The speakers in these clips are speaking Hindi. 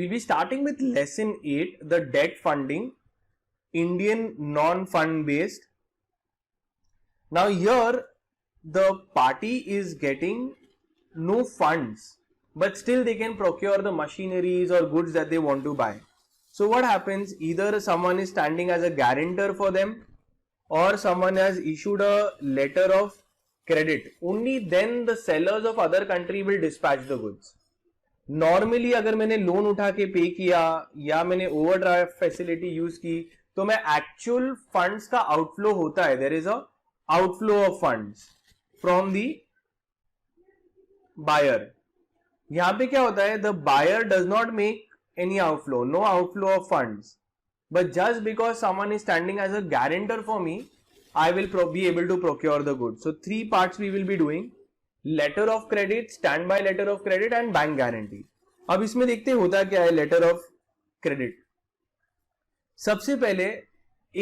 we'll be starting with lesson 8, the debt funding, Indian non-fund based. Now here the party is getting no funds, but still they can procure the machineries or goods that they want to buy. So what happens, either someone is standing as a guarantor for them or someone has issued a letter of credit. Only then the sellers of other country will dispatch the goods. Normally अगर मैंने लोन उठा के पे किया या मैंने ओवरड्राफ्ट फैसिलिटी यूज की तो मैं एक्चुअल फंड्स का आउटफ्लो होता है. There is a outflow of funds from the buyer. यहां पे क्या होता है, the buyer does not make any outflow, no outflow of funds, but just because someone is standing as a guarantor for me, I will be able to procure the goods. So 3 parts we will be doing: letter of credit, standby letter of credit and bank guarantee. अब इसमें देखते होता क्या है letter of credit. सबसे पहले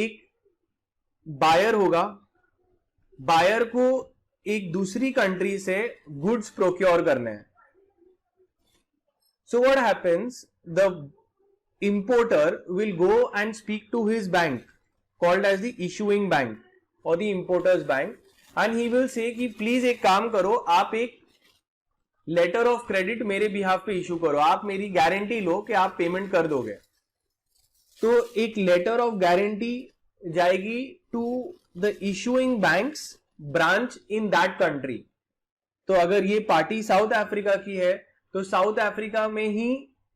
एक बायर होगा, बायर को एक दूसरी कंट्री से गुड्स प्रोक्योर करने हैं. So what happens, the importer will go and speak to his bank called as the issuing bank or the importers bank, and he will say कि प्लीज एक काम करो, आप एक लेटर ऑफ क्रेडिट मेरे बिहाफ पे इशू करो, आप मेरी गारंटी लो कि आप पेमेंट कर दोगे. तो एक लेटर ऑफ गारंटी जाएगी to the issuing bank's branch in that country. तो अगर ये पार्टी साउथ अफ्रीका की है तो साउथ अफ्रीका में ही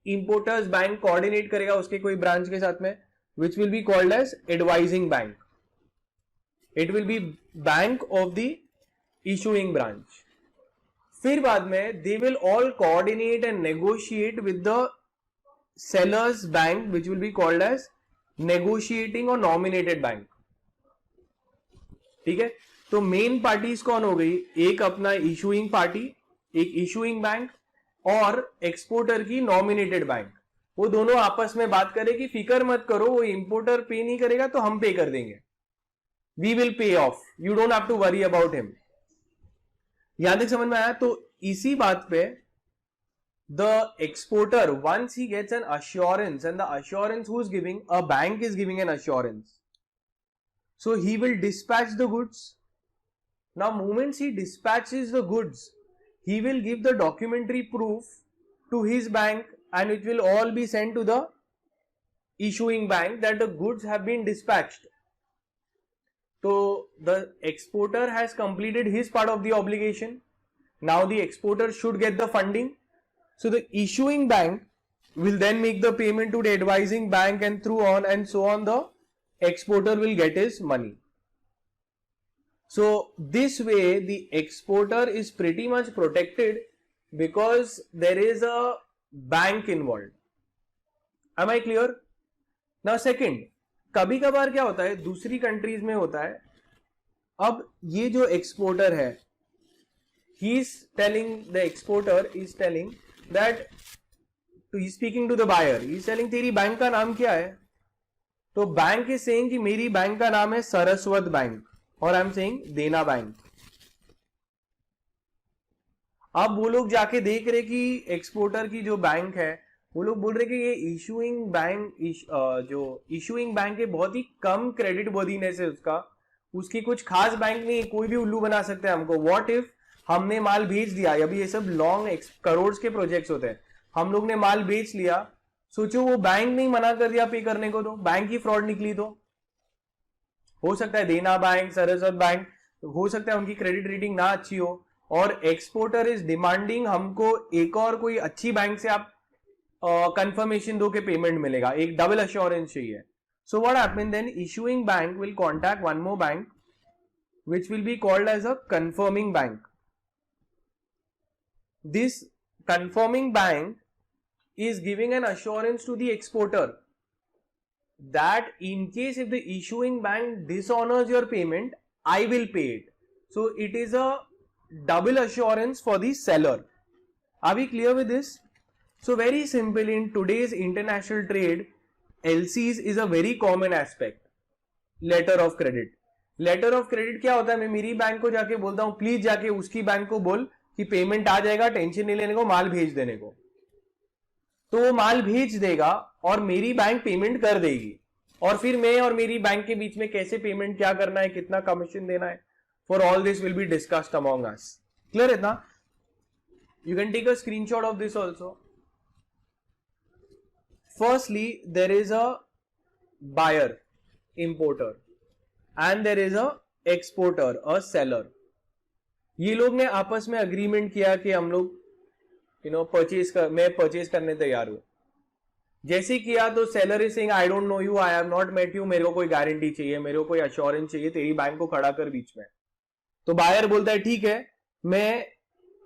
इंपोर्टर्स बैंक कोऑर्डिनेट करेगा उसके कोई ब्रांच के साथ में, which will be called as advising bank. It will be bank of the issuing branch. फिर बाद में they will all coordinate and negotiate with the seller's bank, which will be called as negotiating or nominated bank. ठीक है, तो मेन पार्टीज कौन हो गई, एक अपना इशूइंग पार्टी, एक इशूइंग बैंक और एक्सपोर्टर की नॉमिनेटेड बैंक. वो दोनों आपस में बात करें कि फिक्र मत करो, वो इंपोर्टर पे नहीं करेगा तो हम पे कर देंगे, we will pay off, you don't have to worry about him. यहां तक समझ में आया. तो इसी बात पे the exporter, once he gets an assurance, and the assurance who is giving, a bank is giving an assurance, so he will dispatch the goods. Now moments he dispatches the goods, he will give the documentary proof to his bank, and it will all be sent to the issuing bank that the goods have been dispatched. So the exporter has completed his part of the obligation. Now the exporter should get the funding. So the issuing bank will then make the payment to the advising bank, and through on and so on the exporter will get his money. So this way the exporter is pretty much protected because there is a bank involved. Am I clear? Now second, कभी कभार क्या होता है, दूसरी कंट्रीज में होता है, अब ये जो एक्सपोर्टर है, he is telling, the exporter is telling that, he is speaking to the buyer, he is telling तेरी बैंक का नाम क्या है, तो बैंक इज सेइंग कि मेरी बैंक का नाम है सरस्वत बैंक और आई एम सेइंग देना बैंक. अब वो लोग जाके देख रहे कि एक्सपोर्टर की जो बैंक है, वो लोग बोल रहे कि ये इशूइंग बैंक, जो इशूइंग बैंक है बहुत ही कम क्रेडिट वर्दीनेस है उसका, उसकी कुछ खास बैंक नहीं, कोई भी उल्लू बना सकता है हमको. व्हाट इफ हमने माल भेज दिया, अभी ये सब लॉन्ग करोड़ के प्रोजेक्ट्स होते हैं, हम लोग ने माल बेच लिया, सोचो वो बैंक नहीं मना कर दिया पे करने को, तो बैंक की फ्रॉड निकली, तो हो सकता है देना बैंक, सरस्वत बैंक, हो सकता है उनकी क्रेडिट रेटिंग ना अच्छी हो, और एक्सपोर्टर इज डिमांडिंग हमको एक और कोई अच्छी बैंक से आप कंफर्मेशन दो के पेमेंट मिलेगा, एक डबल अश्योरेंस चाहिए. So what happened then, issuing bank will contact one more bank which will be called as a confirming bank. This confirming bank is giving an assurance to the exporter that in case if the issuing bank dishonors your payment, I will pay it. So it is a double assurance for the seller. Are we clear with this? So very simple, in today's international trade, LCs is a very common aspect. Letter of credit, letter of credit क्या होता है, मैं मेरी बैंक को जाके बोलता हूं प्लीज जाके उसकी बैंक को बोल कि पेमेंट आ जाएगा, टेंशन नहीं लेने को, माल भेज देने को. तो वो माल भेज देगा और मेरी बैंक पेमेंट कर देगी, और फिर मैं और मेरी बैंक के बीच में कैसे पेमेंट क्या करना है, कितना कमीशन देना है, for all this will be discussed among us. Clear है ना? You can take a screenshot of this also. Firstly, there is a buyer, importer, and there is a exporter, a seller. ये लोग ने आपस में अग्रीमेंट किया कि हम लोग मैं परचेज करने तैयार हूं. जैसे किया तो seller is saying I don't know you, I have not met you, मेरे को कोई गारंटी चाहिए, मेरे को कोई अश्योरेंस चाहिए, तेरी बैंक को खड़ा कर बीच में. तो बायर बोलता है ठीक है, मैं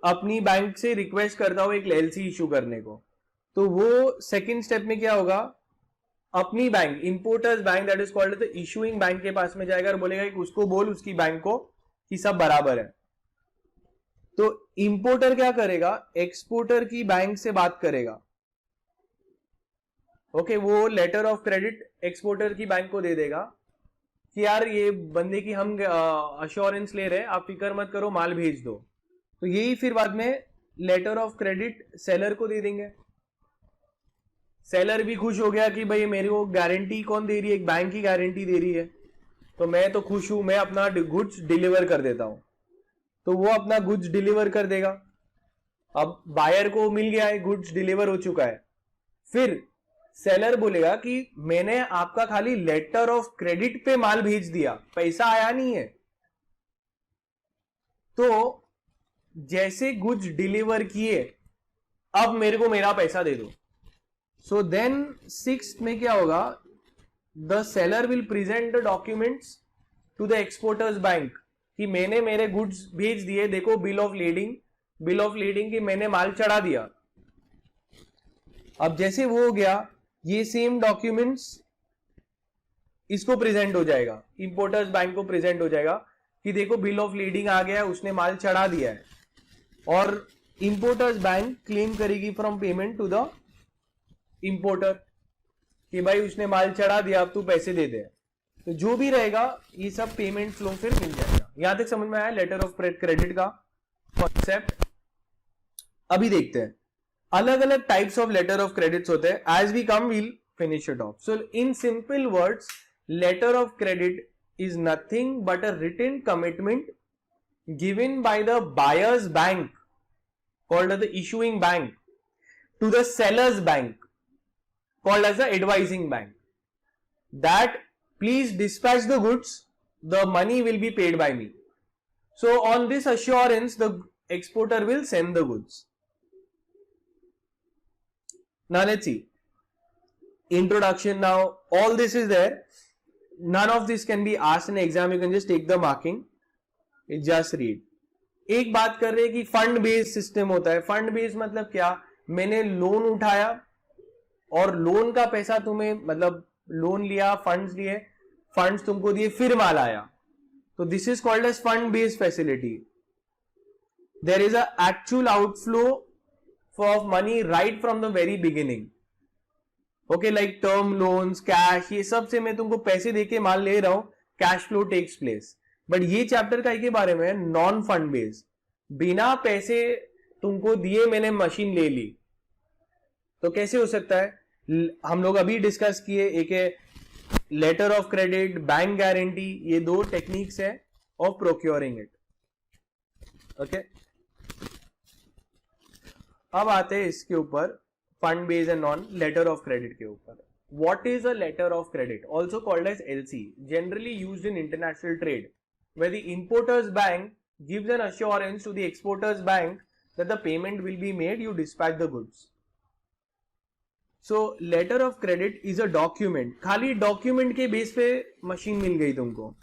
अपनी बैंक से रिक्वेस्ट करता हूं एक एलसी इशू करने को. तो वो सेकंड स्टेप में क्या होगा, अपनी bank, importers bank that is called the issuing bank के पास में जाएगा और बोलेगा कि उसको बोल उसकी बैंक को कि सब बराबर है. तो इंपोर्टर क्या करेगा, एक्सपोर्टर की बैंक से बात करेगा. ओके, वो लेटर ऑफ क्रेडिट एक्सपोर्टर की बैंक को दे देगा कि यार ये बंदे की हम अश्योरेंस ले रहे हैं, आप फिक्र मत करो, माल भेज दो. तो यही फिर बाद में लेटर ऑफ क्रेडिट सेलर को दे देंगे. सेलर भी खुश हो गया कि भाई मेरे को गारंटी कौन दे रही है, एक बैंक की गारंटी दे रही है, तो मैं तो खुश हूं, मैं अपना गुड्स डिलीवर कर देता हूं. तो वो अपना गुड्स डिलीवर कर देगा. अब बायर को मिल गया है, गुड्स डिलीवर हो चुका है. फिर सेलर बोलेगा कि मैंने आपका खाली लेटर ऑफ क्रेडिट पे माल भेज दिया, पैसा आया नहीं है. तो जैसे गुड्स डिलीवर किए, अब मेरे को मेरा पैसा दे दो. So then sixth में क्या होगा, the seller will present the documents to the exporters bank कि मैंने मेरे गुड्स भेज दिए, देखो बिल ऑफ लीडिंग कि मैंने माल चढ़ा दिया. अब जैसे वो हो गया, ये सेम डॉक्यूमेंट्स इसको प्रेजेंट हो जाएगा, इंपोर्टर्स बैंक को प्रेजेंट हो जाएगा कि देखो बिल ऑफ लीडिंग आ गया, उसने माल चढ़ा दिया है. और इंपोर्टर्स बैंक क्लेम करेगी from payment to the importer कि भाई उसने माल चढ़ा दिया, अब तू पैसे दे दे. तो जो भी रहेगा ये सब पेमेंट फ्लो फिर मिल जाएगा. यहां तक समझ में आया लेटर ऑफ क्रेडिट का कॉन्सेप्ट? अभी देखते हैं अलग अलग types of letter of credits होते हैं. As we come we'll finish it off. So in simple words, letter of credit is nothing but a written commitment given by the buyer's bank called the issuing bank to the seller's bank called as the advising bank, that please dispatch the goods, the money will be paid by me. So on this assurance, the exporter will send the goods. Now let's see. Introduction. Now all this is there. None of this can be asked in exam. You can just take the marking. Just read. एक बात कर रहे हैं कि फंड बेस्ड सिस्टम होता है. फंड बेस्ड मतलब क्या, मैंने लोन उठाया और लोन का पैसा तुम्हें, मतलब लोन लिया, फंड्स लिए, फंड्स तुमको दिए, फिर माल आया. तो this is called as fund based facility. There is a actual outflow of money right from the very beginning. Okay, like term loans, cash, ये सब से मैं तुमको पैसे देके माल ले रहा हूं, cash flow takes place. But ये चैप्टर का के बारे में नॉन फंड बेस्ड, बिना पैसे तुमको दिए मैंने मशीन ले ली. तो कैसे हो सकता है, हम लोग अभी डिस्कस किए, एक है letter of credit, bank guarantee, ये दो टेक्निक्स है ऑफ प्रोक्योरिंग इट. ओके, अब आते हैं इसके ऊपर fund based and non letter of credit के ऊपर. What is a letter of credit, also called as LC, generally used in international trade, where the importer's bank gives an assurance to the exporter's bank that the payment will be made, you dispatch the goods. So letter of credit is a document, खाली डॉक्यूमेंट के बेस पे मशीन मिल गई तुमको,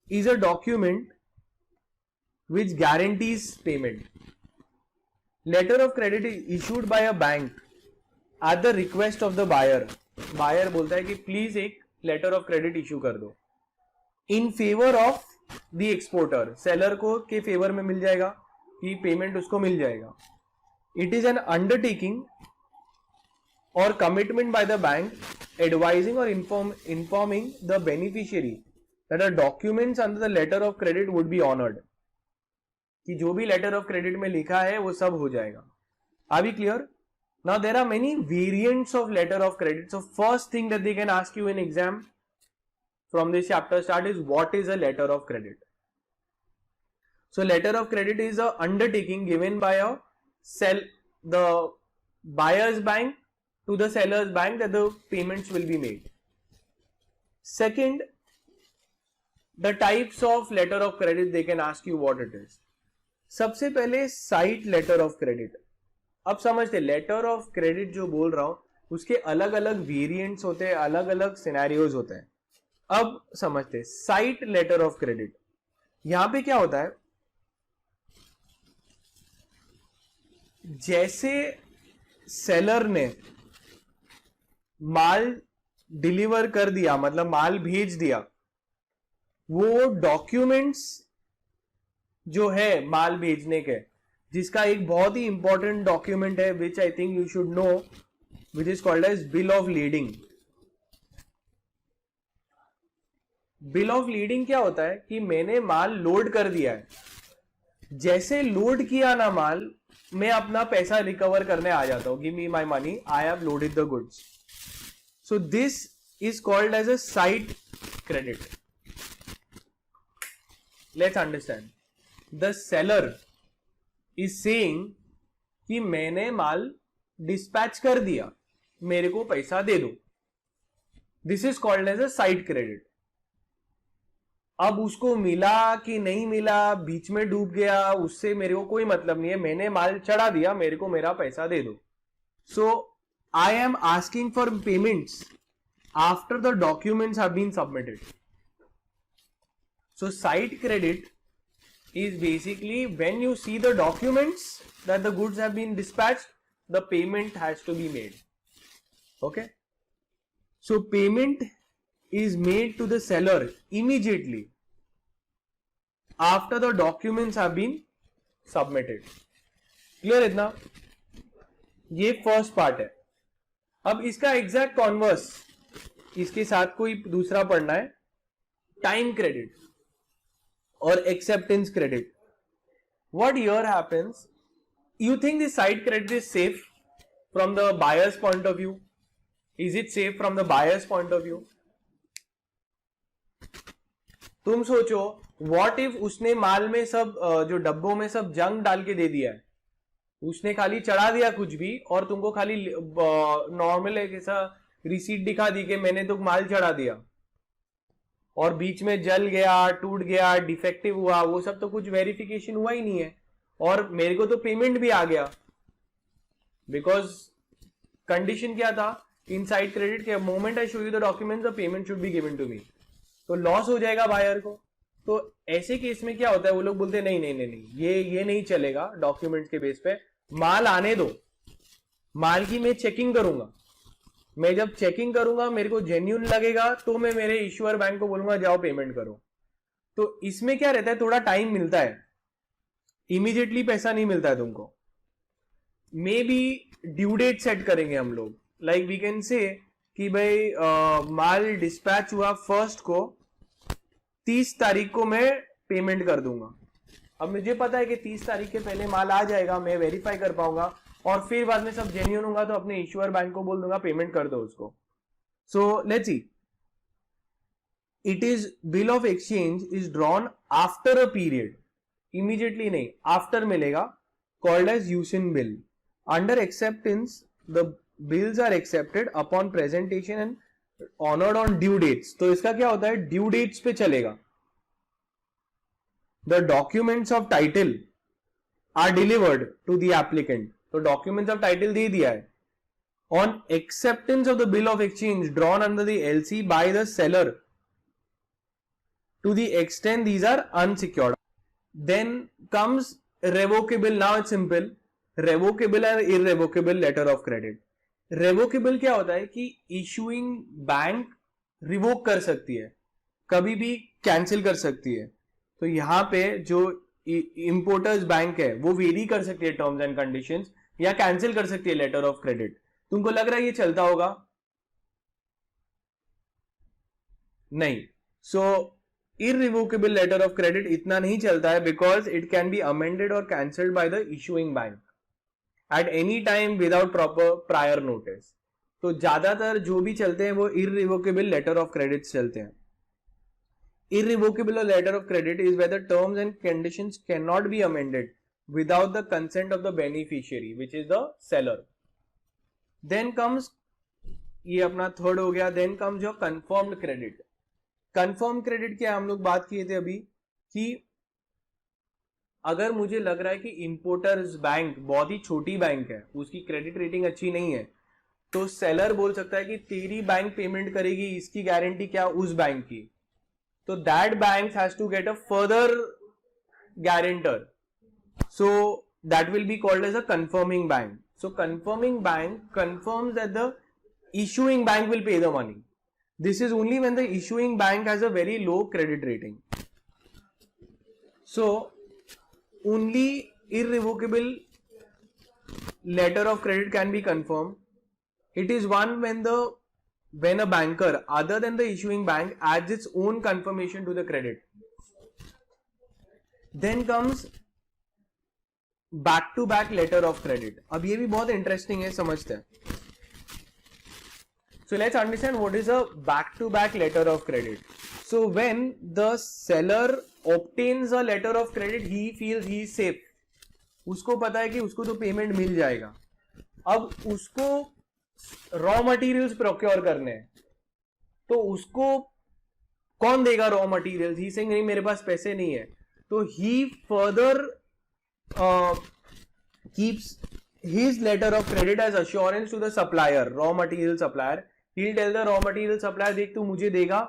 is a document which guarantees payment. Letter of credit is issued by a bank at the request of the buyer. Buyer बोलता है कि प्लीज एक लेटर ऑफ क्रेडिट इशू कर दो in favour of the exporter. Seller को के फेवर में मिल जाएगा कि पेमेंट उसको मिल जाएगा. It is an undertaking or commitment by the bank advising or informing the beneficiary that the documents under the letter of credit would be honored. कि जो भी लेटर ऑफ क्रेडिट में लिखा है वो सब हो जाएगा. Are we clear? Now there are many variants of letter of credit. So first thing that they can ask you in exam from this chapter start is what is a letter of credit. So letter of credit is a undertaking given by the buyer's bank to the seller's bank that the payments will be made. Second, the types of letter of credit they can ask you what it is. सबसे पहले साइट लेटर ऑफ क्रेडिट. अब समझते लेटर ऑफ क्रेडिट जो बोल रहा हूं उसके अलग अलग वेरिएंट्स होते हैं, अलग अलग सिनेरियोज होते हैं. अब समझते साइट लेटर ऑफ क्रेडिट. यहां पे क्या होता है, जैसे सेलर ने माल डिलीवर कर दिया, मतलब माल भेज दिया, वो डॉक्यूमेंट्स जो है माल भेजने के, जिसका एक बहुत ही इंपॉर्टेंट डॉक्यूमेंट है which I think you should know, which is called as bill of lading. Bill of lading क्या होता है कि मैंने माल लोड कर दिया है, जैसे लोड किया ना माल, मैं अपना पैसा रिकवर करने आ जाता हूं. Give me my money, I have loaded the goods. So this is called as a sight credit. Let's understand. The seller is saying कि मैंने माल डिस्पैच कर दिया, मेरे को पैसा दे दो. This is called as a sight credit. अब उसको मिला कि नहीं मिला, बीच में डूब गया, उससे मेरे को कोई मतलब नहीं है. मैंने माल चढ़ा दिया, मेरे को मेरा पैसा दे दो. So I am asking for payments after the documents have been submitted. So sight credit is basically when you see the documents that the goods have been dispatched, the payment has to be made. Okay, so payment is made to the seller immediately after the documents have been submitted. Clear इतना? ये फर्स्ट पार्ट है. अब इसका एग्जैक्ट कॉन्वर्स इसके साथ कोई दूसरा पढ़ना है, time credit or acceptance credit. What here happens, you think this site credit is safe from the buyer's point of view? Is it safe from the buyer's point of view? तुम सोचो, what if उसने माल में सब जो डब्बों में सब जंग डाल के दे दिया है, उसने खाली चढ़ा दिया कुछ भी और तुमको खाली नॉर्मल एक ऐसा रिसीट दिखा दी कि मैंने तो माल चढ़ा दिया, और बीच में जल गया, टूट गया, डिफेक्टिव हुआ, वो सब तो कुछ वेरिफिकेशन हुआ ही नहीं है, और मेरे को तो पेमेंट भी आ गया. बिकॉज कंडीशन क्या था इन साइड क्रेडिट के, moment I show you the documents the payment should be given to me. तो लॉस हो जाएगा बायर को. तो ऐसे केस में क्या होता है, वो लोग बोलते हैं नहीं नहीं नहीं नहीं, ये नहीं चलेगा. डॉक्यूमेंट्स के बेस पे माल आने दो, माल की मैं चेकिंग करूंगा. मैं जब चेकिंग करूंगा, मेरे को जेन्युइन लगेगा तो मैं मेरे इश्यूअर बैंक को बोलूंगा जाओ पेमेंट करो. तो इसमें क्या रहता है, थोड़ा टाइम मिलता है, इमीडिएटली पैसा नहीं मिलता है तुमको. Maybe due date set करेंगे हम लोग. लाइक वी कैन से कि भाई माल डिस्पैच हुआ फर्स्ट को, 30 तारीख को मैं पेमेंट कर दूंगा. अब मुझे पता है कि 30 तारीख के पहले माल आ जाएगा, मैं वेरीफाई कर पाऊंगा, और फिर बाद में सब जेन्युइन होगा तो अपने इश्यूअर बैंक को बोल दूंगा पेमेंट कर दो उसको. So let's see, it is bill of exchange is drawn after a period, immediately नहीं, आफ्टर मिलेगा, called as usance bill. Under acceptance the bills are accepted upon presentation and honoured on due dates. तो इसका क्या होता है, ड्यू डेट्स पे चलेगा. The documents of title are delivered to the applicant. तो डॉक्यूमेंट्स ऑफ टाइटल दे दिया है. On acceptance of the bill of exchange drawn under the LC by the seller to the extent these are unsecured. Then comes revocable. Now it's simple, revocable and irrevocable letter of credit. Revocable क्या होता है कि इशूइंग बैंक रिवोक कर सकती है, कभी भी कैंसिल कर सकती है. तो यहां पे जो इंपोर्टर्स बैंक है वो वेरी कर सकती है टर्म्स एंड कंडीशंस, या कैंसिल कर सकती है लेटर ऑफ क्रेडिट. तुमको लग रहा है ये चलता होगा? नहीं. So irrevocable letter of credit इतना नहीं चलता है, because it can be amended और cancelled by the issuing bank. At any time without proper prior notice. तो ज्यादातर जो भी चलते हैं वो इररिवोकेबल लेटर ऑफ क्रेडिट चलते हैं। Irrevocable letter of credit is where the terms and conditions can not be amended without the consent of the beneficiary which is the seller. Then comes, ये अपना थर्ड हो गया, then comes your confirmed credit. Confirm credit क्या हम लोग बात किए थे अभी कि अगर मुझे लग रहा है कि इंपोर्टर्स बैंक बहुत ही छोटी बैंक है, उसकी क्रेडिट रेटिंग अच्छी नहीं है, तो सेलर बोल सकता है कि तेरी बैंक पेमेंट करेगी, इसकी गारंटी क्या उस बैंक की, तो that bank has to get a further guarantor, so that will be called as a confirming bank. So confirming bank confirms that the issuing bank will pay the money. This is only when the issuing bank has a very low credit rating. So only irrevocable letter of credit can be confirmed. It is one when a banker other than the issuing bank adds its own confirmation to the credit. Then comes back to back letter of credit. अब ये भी बहुत इंटरेस्टिंग है, समझते हैं। So let's understand what is a back to back letter of credit. So when the seller obtains a letter of credit he feels he is safe, उसको पता है कि उसको तो पेमेंट मिल जाएगा। अब उसको रॉ मटेरियल्स प्रोक्योर करने हैं, तो उसको कौन देगा रॉ मटेरियल्स? ही सेइंग नहीं मेरे पास पैसे नहीं है, तो ही further keeps his letter of credit as assurance to the supplier, raw material supplier. He'll tell the raw material supplier, देख तू मुझे देगा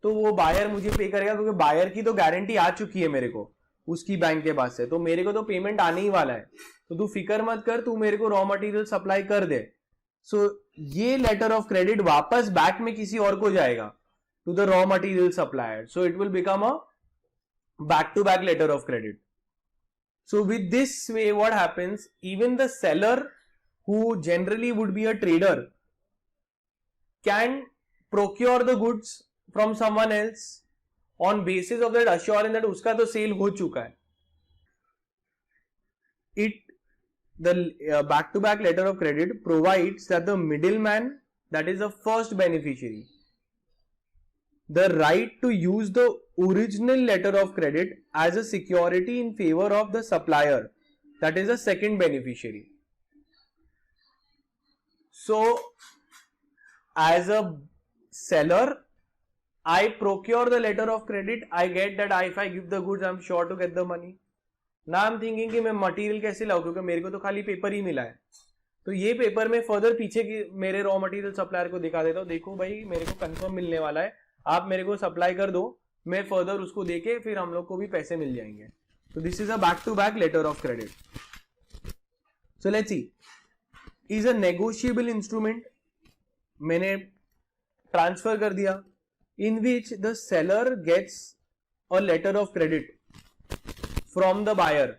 तो वो बायर मुझे पे करेगा, क्योंकि बायर की तो गारंटी आ चुकी है मेरे को उसकी बैंक के पास से, तो मेरे को तो पेमेंट आने ही वाला है, तो तू फिक्र मत कर, तू मेरे को रॉ मटेरियल सप्लाई कर दे। सो ये लेटर ऑफ क्रेडिट वापस बैक में किसी और को जाएगा, to the raw material supplier. So it will become a back to back letter of credit. So with this way, what happens? Even the seller, who generally would be a trader, can procure the goods from someone else on basis of that assurance that उसका तो सेल हो चुका है। The back-to-back letter of credit provides that the middleman, that is the first beneficiary, the right to use the original letter of credit as a security in favor of the supplier, that is the second beneficiary. So as a seller, I procure the letter of credit, I get that if I give the goods I'm sure to get the money. Now I'm thinking कि मैं मटेरियल कैसे लाऊं, क्योंकि मेरे को तो खाली पेपर ही मिला है, तो ये पेपर में फर्दर पीछे की मेरे रॉ मटेरियल सप्लायर को दिखा देता हूं, देखो भाई मेरे को कंफर्म मिलने वाला है, आप मेरे को सप्लाई कर दो, मैं फर्दर उसको देके फिर हम लोग को भी पैसे मिल जाएंगे। तो this is a back to back letter of credit. So let's see, is a negotiable instrument, मैंने ट्रांसफर कर दिया, in which the seller gets a letter of credit from the buyer.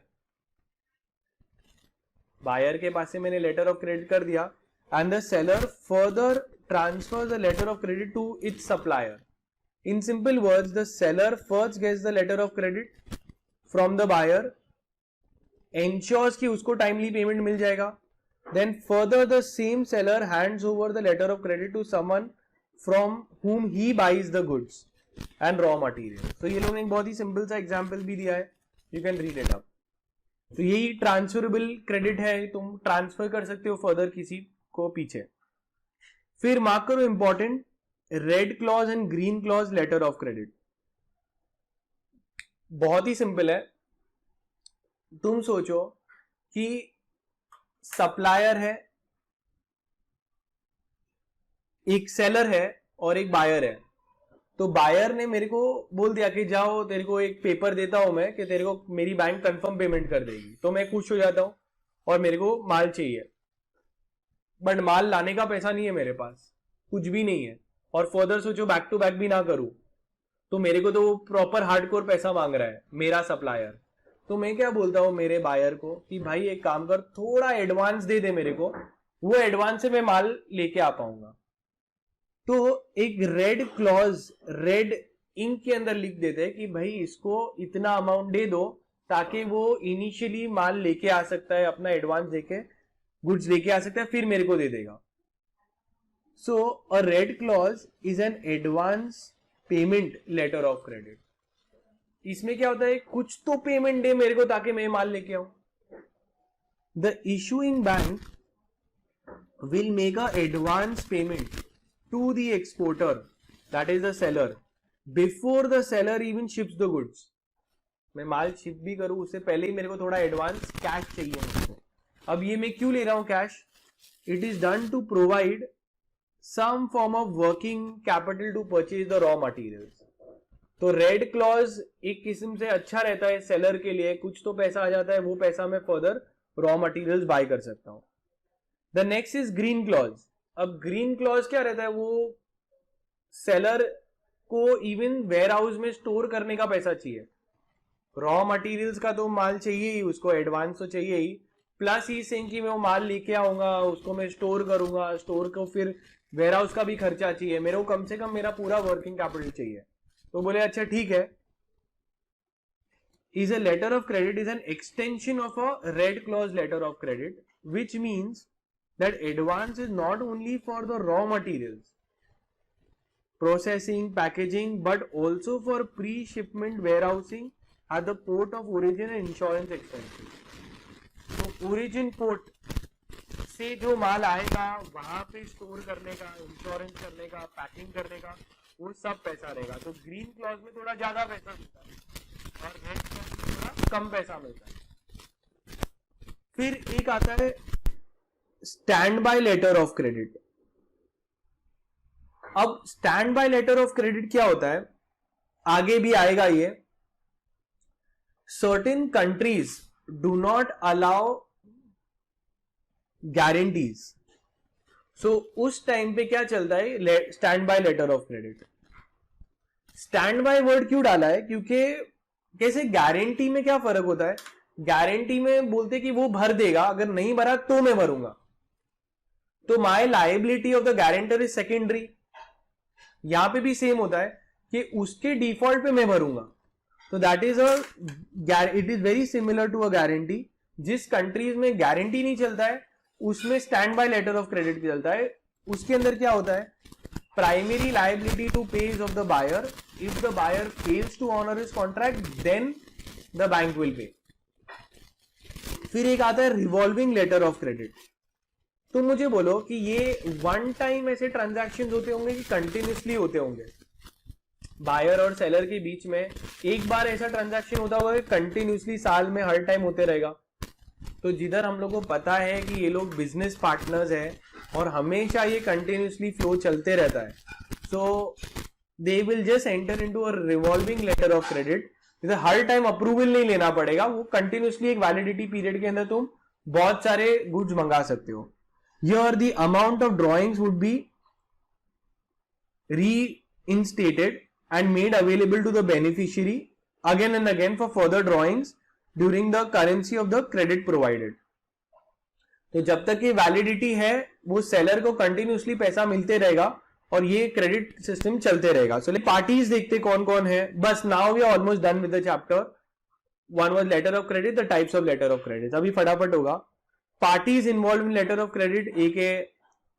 Buyer के पास से मैंने लेटर ऑफ क्रेडिट कर दिया, and the seller further transfers the letter of credit to its supplier. In simple words, the seller first gets the letter of credit from the buyer, ensures कि उसको timely payment मिल जाएगा, then further the same seller hands over the letter of credit to someone from whom he buys the goods and raw material. तो ये लोगों ने एक बहुत ही सिंपल सा एग्जाम्पल भी दिया है, you can read it up. तो यही ट्रांसफरेबल क्रेडिट है, तुम ट्रांसफर कर सकते हो फर्दर किसी को पीछे। फिर मार्क करो important, red clause and green clause letter of credit. बहुत ही सिंपल है, तुम सोचो कि सप्लायर है, एक सेलर है और एक बायर है। तो बायर ने मेरे को बोल दिया कि जाओ तेरे को एक पेपर देता हूं मैं कि तेरे को मेरी बैंक कंफर्म पेमेंट कर देगी, तो मैं खुश हो जाता हूं और मेरे को माल चाहिए, बट माल लाने का पैसा नहीं है मेरे पास, कुछ भी नहीं है, और फर्दर सोचो बैक टू बैक भी ना करूं, तो मेरे को तो प्रॉपर हार्डकोर पैसा मांग रहा है मेरा सप्लायर। तो मैं क्या बोलता हूं मेरे बायर को कि भाई एक काम कर, थोड़ा एडवांस दे दे मेरे को, वो एडवांस से मैं माल लेके आ पाऊंगा। तो एक रेड क्लॉज, रेड इंक के अंदर लिख देते हैं कि भाई इसको इतना अमाउंट दे दो, ताकि वो इनिशियली माल लेके आ सकता है अपना एडवांस देके, गुड्स लेके आ सकता है फिर मेरे को दे देगा. So a red clause is an advance payment letter of credit. इसमें क्या होता है, कुछ तो पेमेंट दे मेरे को ताकि मैं माल लेके आऊं. The issuing bank will make a advance payment to the exporter, that is the seller, before the seller even ships the goods. मैं माल शिप भी करूं उससे पहले ही मेरे को थोड़ा एडवांस कैश चाहिए मुझको. अब ये मैं क्यों ले रहा हूं cash? It is done to provide some form of working capital to purchase the raw materials. तो रेड क्लॉज एक किस्म से अच्छा रहता है सेलर के लिए, कुछ तो पैसा आ जाता है, वो पैसा मैं फर्दर रॉ मटेरियल्स बाय कर सकता हूं. The next is green clause. अब ग्रीन क्लॉज क्या रहता है, वो सेलर को इवन वेयर हाउस में स्टोर करने का पैसा चाहिए. रॉ मटेरियल्स का तो माल चाहिए ही, उसको एडवांस तो चाहिए ही, प्लस ही सेइंग कि मैं वो माल लेके आऊंगा, उसको मैं स्टोर करूंगा, स्टोर को फिर वेयर हाउस का भी खर्चा चाहिए, मेरे को कम से कम मेरा पूरा वर्किंग कैपिटल चाहिए. तो बोले अच्छा ठीक है. Is a letter of credit is an extension of a red clause letter of credit, which means that advance is not only for the raw materials, processing, packaging, but also for pre-shipment warehousing at the port of origin and insurance expenses. तो origin port से जो माल आएगा वहां पे स्टोर करने का, इंश्योरेंस करने का, पैकिंग करने का, वो सब पैसा रहेगा. तो ग्रीन क्लॉज में थोड़ा ज्यादा पैसा मिलता है और रेड क्लॉज में थोड़ा कम पैसा मिलता है. फिर एक आता है stand by letter of credit. अब stand bye letter of credit क्या होता है, आगे भी आएगा ये. Certain countries do not allow guarantees. So उस टाइम पे क्या चलता है, stand by letter of credit. Stand by word क्यों डाला है, क्योंकि कैसे गारंटी में क्या फर्क होता है, गारंटी में बोलते कि वो भर देगा, अगर नहीं भरा तो मैं भरूंगा. तो my liability of the guarantor is secondary. यहां पे भी सेम होता है कि उसके डिफॉल्ट पे मैं भरूंगा. तो that is it is very similar to a guarantee. जिस कंट्रीज में गारंटी नहीं चलता है उसमें stand by letter of credit चलता है. उसके अंदर क्या होता है, primary liability to pay is of the buyer. If the buyer fails to honour his contract then the bank will pay. फिर एक आता है रिवॉल्विंग लेटर ऑफ क्रेडिट. तो मुझे बोलो कि ये वन टाइम ऐसे ट्रांजैक्शंस होते होंगे कि कंटिन्यूसली होते होंगे बायर और सेलर के बीच में. एक बार ऐसा ट्रांजैक्शन होता होगा कि कंटिन्यूसली साल में हर टाइम होते रहेगा. तो जिधर हम लोग को पता है कि ये लोग बिजनेस पार्टनर्स हैं और हमेशा ये कंटिन्यूसली फ्लो चलते रहता है, so they will just enter into a revolving letter of credit. हर टाइम अप्रूवल नहीं लेना पड़ेगा, वो कंटिन्यूसली एक वैलिडिटी पीरियड के अंदर तुम बहुत सारे गुड्स मंगा सकते हो. Here the amount of drawings would be reinstated and made available to the beneficiary again and again for further drawings during the currency of the credit provided. तो जब तक ये वैलिडिटी है वो सेलर को कंटिन्यूसली पैसा मिलते रहेगा और ये क्रेडिट सिस्टम चलते रहेगा. सो पार्टीज देखते कौन कौन है. बस now we are almost done with the chapter. One was letter of credit, the types of letter of credit. अभी फटाफट होगा. Parties involved in letter of credit, एक है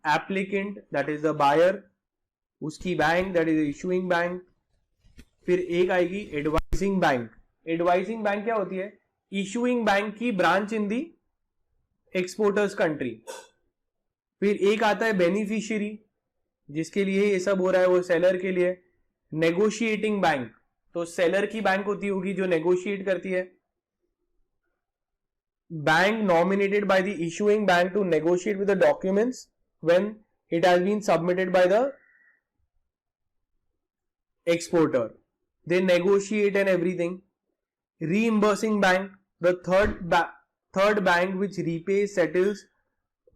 applicant, that is the buyer, उसकी bank, that is the issuing bank. फिर एक आएगी advising bank. Advising bank क्या होती है, issuing bank की branch in the exporters country. फिर एक आता है beneficiary, जिसके लिए ये सब हो रहा है, वो seller के लिए. Negotiating bank, तो seller की बैंक होती होगी जो negotiate करती है. Bank nominated by the issuing bank to negotiate with the documents when it has been submitted by the exporter. They negotiate and everything. Reimbursing bank, the third bank which repays, settles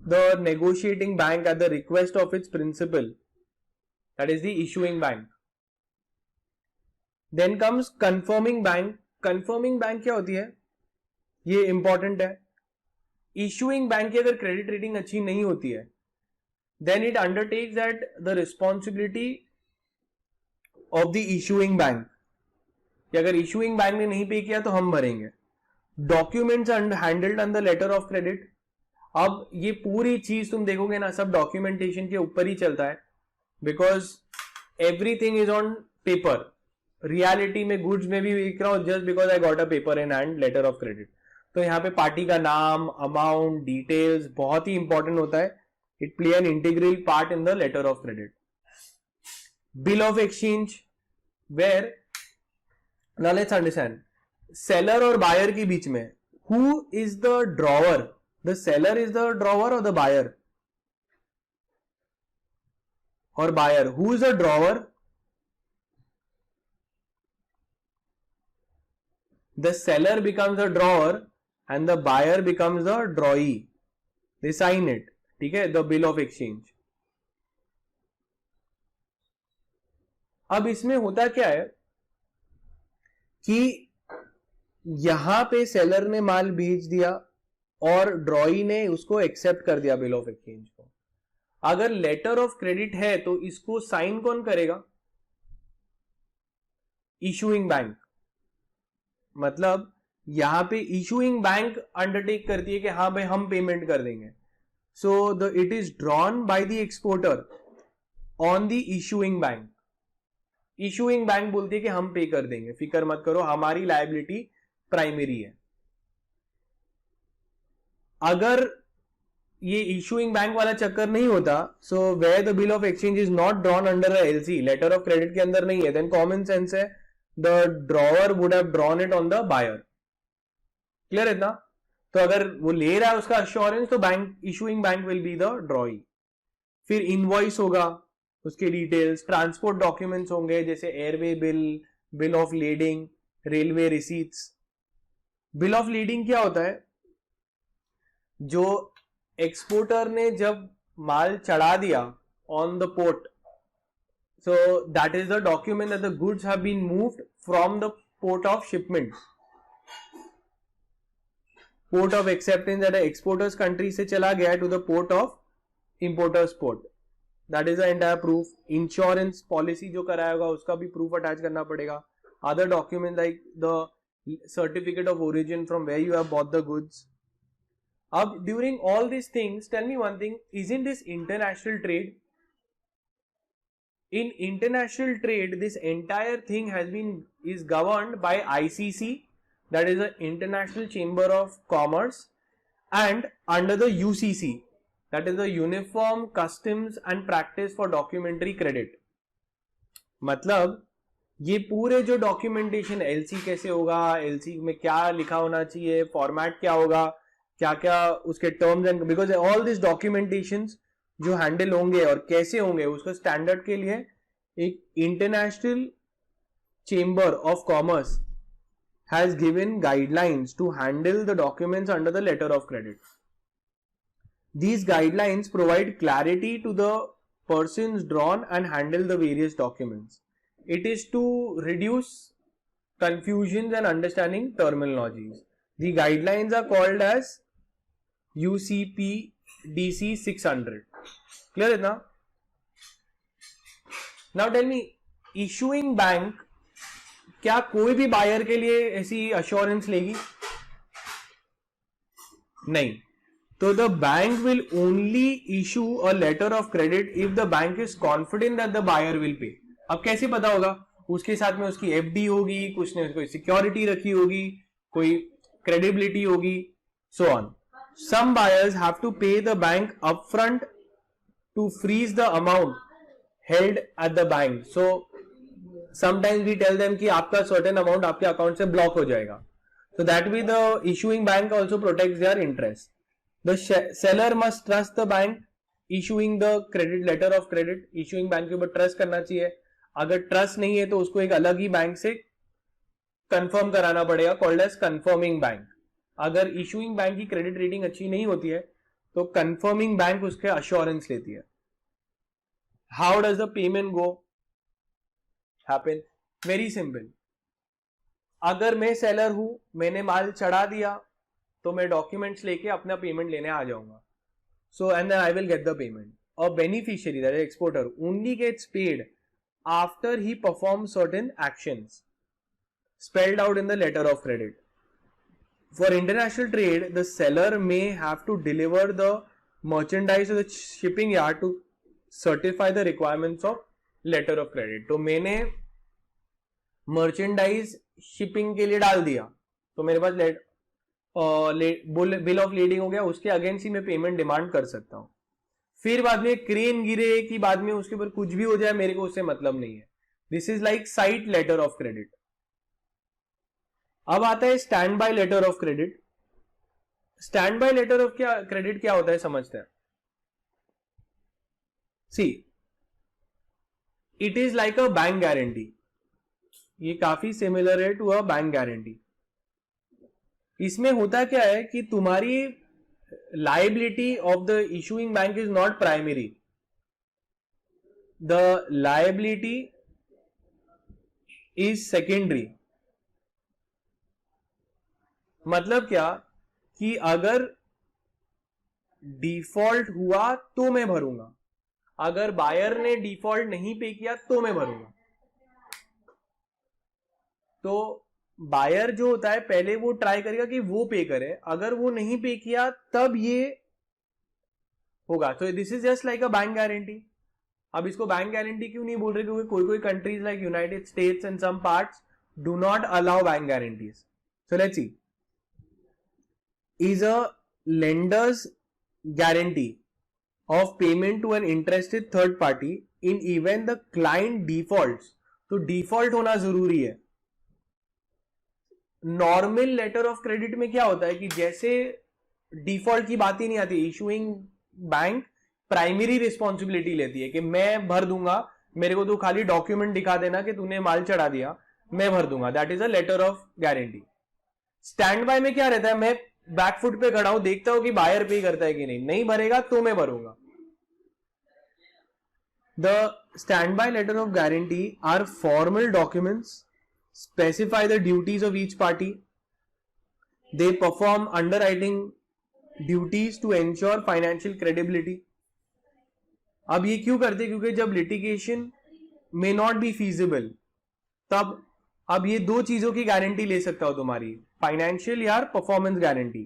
the negotiating bank at the request of its principal. That is the issuing bank. Then comes confirming bank. Confirming bank क्या होती है, ये इंपॉर्टेंट है. इशूइंग बैंक की अगर क्रेडिट रेटिंग अच्छी नहीं होती है then it undertakes that the responsibility of the issuing bank कि अगर इशूइंग बैंक ने नहीं पे किया तो हम भरेंगे. Documents handled under letter of credit. अब ये पूरी चीज तुम देखोगे ना, सब डॉक्यूमेंटेशन के ऊपर ही चलता है, because everything is on paper. Reality में गुड्स में भी लिख रहा हूं just because I got a paper in hand, letter of credit. तो यहाँ पे पार्टी का नाम, अमाउंट, डिटेल्स बहुत ही इंपॉर्टेंट होता है. It play an integral part in the letter of credit. Bill of exchange, where now let's understand, seller और बायर के बीच में who is the drawer? The seller is the drawer और द बायर? और buyer, who is the drawer? The seller becomes a drawer and the buyer becomes the drawee. They sign it. ठीक है, the bill of exchange. अब इसमें होता क्या है कि यहां पे सेलर ने माल भेज दिया और ड्रॉई ने उसको एक्सेप्ट कर दिया बिल ऑफ एक्सचेंज को. अगर लेटर ऑफ क्रेडिट है तो इसको साइन कौन करेगा? Issuing bank. मतलब यहां पे इशूइंग बैंक अंडरटेक करती है कि हाँ भाई हम पेमेंट कर देंगे. So the it is drawn by the exporter on the issuing bank. Issuing bank बोलती है कि हम पे कर देंगे, फिक्र मत करो, हमारी लायबिलिटी प्राइमरी है. अगर ये इशूइंग बैंक वाला चक्कर नहीं होता, so where the bill of exchange is not drawn under LC, letter of credit के अंदर नहीं है, देन कॉमन सेंस है the drawer would have drawn it on the buyer. Clear है ना? तो अगर वो ले रहा है उसका अश्योरेंस, तो bank, issuing bank will be the ड्रॉई. फिर इनवॉइस होगा, उसके डिटेल्स, ट्रांसपोर्ट डॉक्यूमेंट्स होंगे जैसे airway bill, bill of leading, railway receipts. Bill of lading क्या होता है? जो एक्सपोर्टर ने जब माल चढ़ा दिया on the port, so that is the document that the goods have been moved from the port of shipment, port of acceptance that the exporters country से चला गया to the port of importers port. That is the entire proof. Insurance policy जो कराया होगा उसका भी proof attach करना पड़ेगा. Other documents like the certificate of origin from where you have bought the goods. अब during all these things, tell me one thing, isn't this international trade? In international trade, this entire thing is governed by ICC, that is the International Chamber of Commerce, and under the UCC, that is the Uniform Customs and Practice for Documentary Credit. मतलब ये पूरे जो डॉक्यूमेंटेशन, एलसी कैसे होगा, एलसी में क्या लिखा होना चाहिए, फॉर्मेट क्या होगा, क्या क्या उसके terms and, because all this documentations जो हैंडल होंगे और कैसे होंगे उसको स्टैंडर्ड के लिए एक international chamber of commerce has given guidelines to handle the documents under the letter of credit. These guidelines provide clarity to the persons drawn and handle the various documents. It is to reduce confusions and understanding terminologies. The guidelines are called as UCP DC 600. Clear enough? Now tell me, issuing bank क्या कोई भी बायर के लिए ऐसी अश्योरेंस लेगी? नहीं. So the bank will only issue a letter of credit if the bank is confident that the buyer will pay. अब कैसे पता होगा? उसके साथ में उसकी एफडी होगी, कुछ ने कोई सिक्योरिटी रखी होगी, कोई क्रेडिबिलिटी होगी, so on. Some buyers have to pay the bank upfront to freeze the amount held at the bank. So sometimes we tell them कि आपका certain amount आपके अकाउंट से ब्लॉक हो जाएगा. So that way the issuing bank also protects their interest. The seller must trust the bank issuing the credit letter of credit. Issuing bank के ऊपर ट्रस्ट करना चाहिए. अगर ट्रस्ट नहीं है तो उसको एक अलग ही बैंक से कंफर्म कराना पड़ेगा, कॉल्ड एज कंफर्मिंग बैंक. अगर इशूइंग बैंक की क्रेडिट रेटिंग अच्छी नहीं होती है तो कंफर्मिंग बैंक उसके अश्योरेंस लेती है. How does the payment go happen? Very simple. अगर मैं सेलर हूं, मैंने माल चढ़ा दिया, तो मैं डॉक्यूमेंट्स लेके अपना पेमेंट लेने आ जाऊंगा. So and then I will get the payment. A beneficiary that is exporter only gets paid after he perform certain actions spelled out in the letter of credit. For international trade, the seller may have to deliver the merchandise to the shipping yard to certify the requirements of letter of credit. तो मैंने मर्चेंडाइज शिपिंग के लिए डाल दिया, तो मेरे पास बिल ऑफ लीडिंग हो गया, उसके अगेंस्ट ही मैं पेमेंट डिमांड कर सकता हूं. फिर बाद में क्रेन गिरे कि बाद में उसके ऊपर कुछ भी हो जाए, मेरे को उससे मतलब नहीं है. This is like sight letter of credit. अब आता है stand by letter of credit. Stand by letter of credit क्या होता है समझते हैं. See, it is like a bank guarantee. ये काफी सिमिलर है टू अ बैंक गारंटी. इसमें होता क्या है कि तुम्हारी liability of the issuing bank is not primary. The liability is secondary. मतलब क्या कि अगर डिफॉल्ट हुआ तो मैं भरूंगा, अगर बायर ने डिफॉल्ट नहीं पे किया तो मैं भरूंगा. तो बायर जो होता है पहले वो ट्राई करेगा कि वो पे करे, अगर वो नहीं पे किया तब ये होगा. तो this is just like a bank guarantee. अब इसको बैंक गारंटी क्यों नहीं बोल रहे, क्योंकि कोई कोई countries like United States and some parts do not allow bank guarantees. So let's see, is a lender's guarantee of payment to an interested third party in event the client defaults. तो डिफॉल्ट होना जरूरी है. नॉर्मल लेटर ऑफ क्रेडिट में क्या होता है कि जैसे डिफॉल्ट की बात ही नहीं आती, इशूइंग बैंक प्राइमरी रिस्पॉन्सिबिलिटी लेती है कि मैं भर दूंगा, मेरे को तो खाली डॉक्यूमेंट दिखा देना कि तूने माल चढ़ा दिया, मैं भर दूंगा. That is a letter of guarantee. Standby में क्या रहता है, मैं बैकफुट पे खड़ा हूं, देखता हूं कि बायर पे करता है कि नहीं भरेगा तो मैं भरूंगा. The stand bye letter of guarantee are formal documents, specify the duties of each party. They perform underwriting duties to ensure financial credibility. अब ये क्यों करते, क्योंकि जब litigation may not be feasible, तब अब ये दो चीजों की गारंटी ले सकता हो तुम्हारी, फाइनेंशियल या परफॉर्मेंस गारंटी.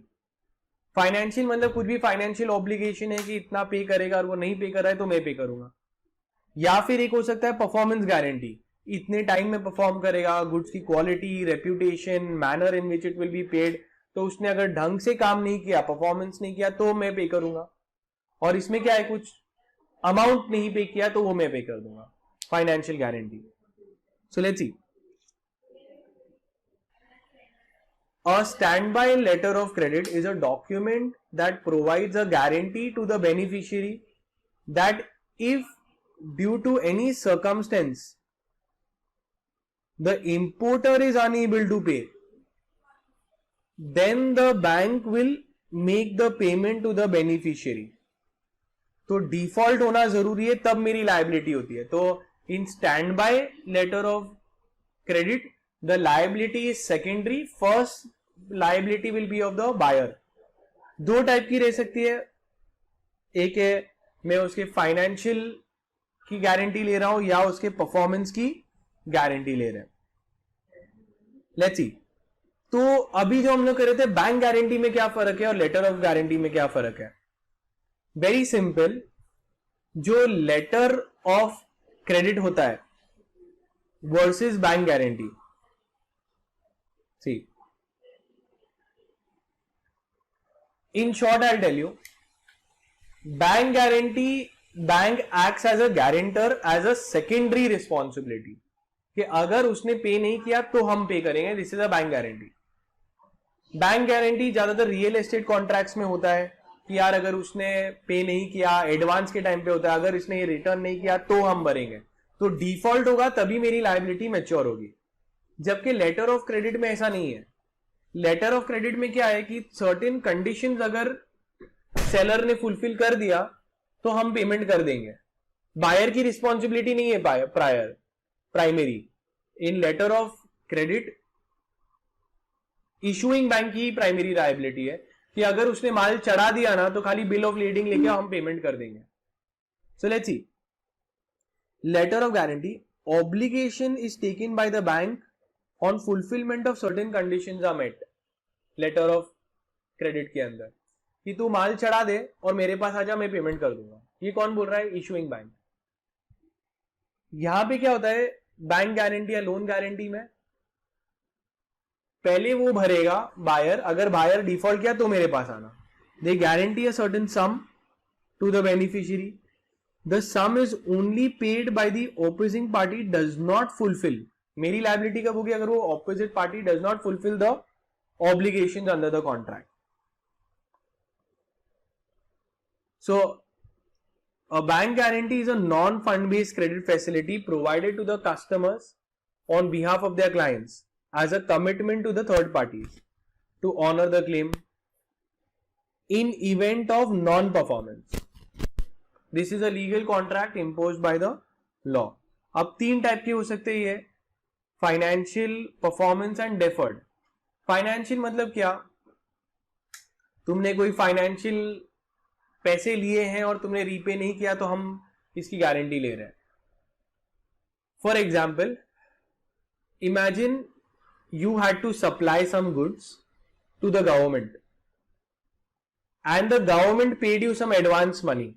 फाइनेंशियल मतलब कुछ भी फाइनेंशियल ऑब्लिगेशन है कि इतना पे करेगा और वो नहीं पे कर रहा है तो मैं पे करूंगा. या फिर एक हो सकता है परफॉर्मेंस गारंटी, इतने टाइम में परफॉर्म करेगा, गुड्स की quality, reputation, manner in which it will be paid, तो उसने अगर ढंग से काम नहीं किया, परफॉर्मेंस नहीं किया तो मैं पे करूंगा. और इसमें क्या है, कुछ अमाउंट नहीं पे किया तो वो मैं पे कर दूंगा. Financial guarantee. So let's C, a standby letter of credit is a document that provides a guarantee to the beneficiary that if due to any circumstance the importer is unable to pay, then the bank will make the payment to the beneficiary. तो डिफॉल्ट होना जरूरी है तब मेरी लायबिलिटी होती है. तो in stand by letter of credit the liability is secondary, first liability will be of the buyer. दो टाइप की रह सकती है, एक है मैं उसके फाइनेंशियल की गारंटी ले रहा हूं या उसके परफॉर्मेंस की गारंटी ले रहे हैं. लेट्स सी, तो अभी जो हम लोग कर रहे थे बैंक गारंटी में क्या फर्क है और लेटर ऑफ गारंटी में क्या फर्क है. वेरी सिंपल, जो लेटर ऑफ क्रेडिट होता है versus bank guarantee. See, in short I'll tell you, bank guarantee, bank acts as a guarantor as a secondary responsibility कि अगर उसने पे नहीं किया तो हम पे करेंगे. This is a bank guarantee. Bank guarantee ज्यादातर रियल एस्टेट कॉन्ट्रैक्ट्स में होता है कि यार अगर उसने पे नहीं किया, एडवांस के टाइम पे होता है, अगर इसने ये रिटर्न नहीं किया तो हम भरेंगे. तो डिफॉल्ट होगा तभी मेरी लायबिलिटी मैच्योर होगी. जबकि लेटर ऑफ क्रेडिट में ऐसा नहीं है. लेटर ऑफ क्रेडिट में क्या है कि सर्टेन कंडीशंस अगर सेलर ने फुलफिल कर दिया तो हम पेमेंट कर देंगे. बायर की रिस्पॉन्सिबिलिटी नहीं है primary. In letter of credit issuing bank की प्राइमरी लायबिलिटी है कि अगर उसने माल चढ़ा दिया ना तो खाली बिल ऑफ लीडिंग लेके हम पेमेंट कर देंगे. So let's see, letter of guarantee, obligation is taken by the bank on fulfillment of certain conditions are met. Letter of credit के अंदर कि तू माल चढ़ा दे और मेरे पास आजा, मैं पेमेंट कर दूंगा। ये कौन बोल रहा है? Issuing bank. यहां पे क्या होता है बैंक गारंटी या लोन गारंटी में, पहले वो भरेगा बायर, अगर बायर डिफॉल्ट किया तो मेरे पास आना। They guarantee a certain sum to the beneficiary, the sum is only paid by the opposing party does not fulfil. मेरी लायबिलिटी कब होगी? अगर वो opposite party does not fulfil the obligations under the contract. So a bank guarantee is a non-fund based credit facility provided to the customers on behalf of their clients as a commitment to the third parties to honor the claim in event of non-performance. This is a legal contract imposed by the law. अब तीन टाइप के हो सकते हैं ये, financial, performance and deferred. Financial मतलब क्या? तुमने कोई फाइनेंशियल पैसे लिए हैं और तुमने रीपे नहीं किया तो हम इसकी गारंटी ले रहे हैं। For example, imagine you had to supply some goods to the government and the government paid you some advance money.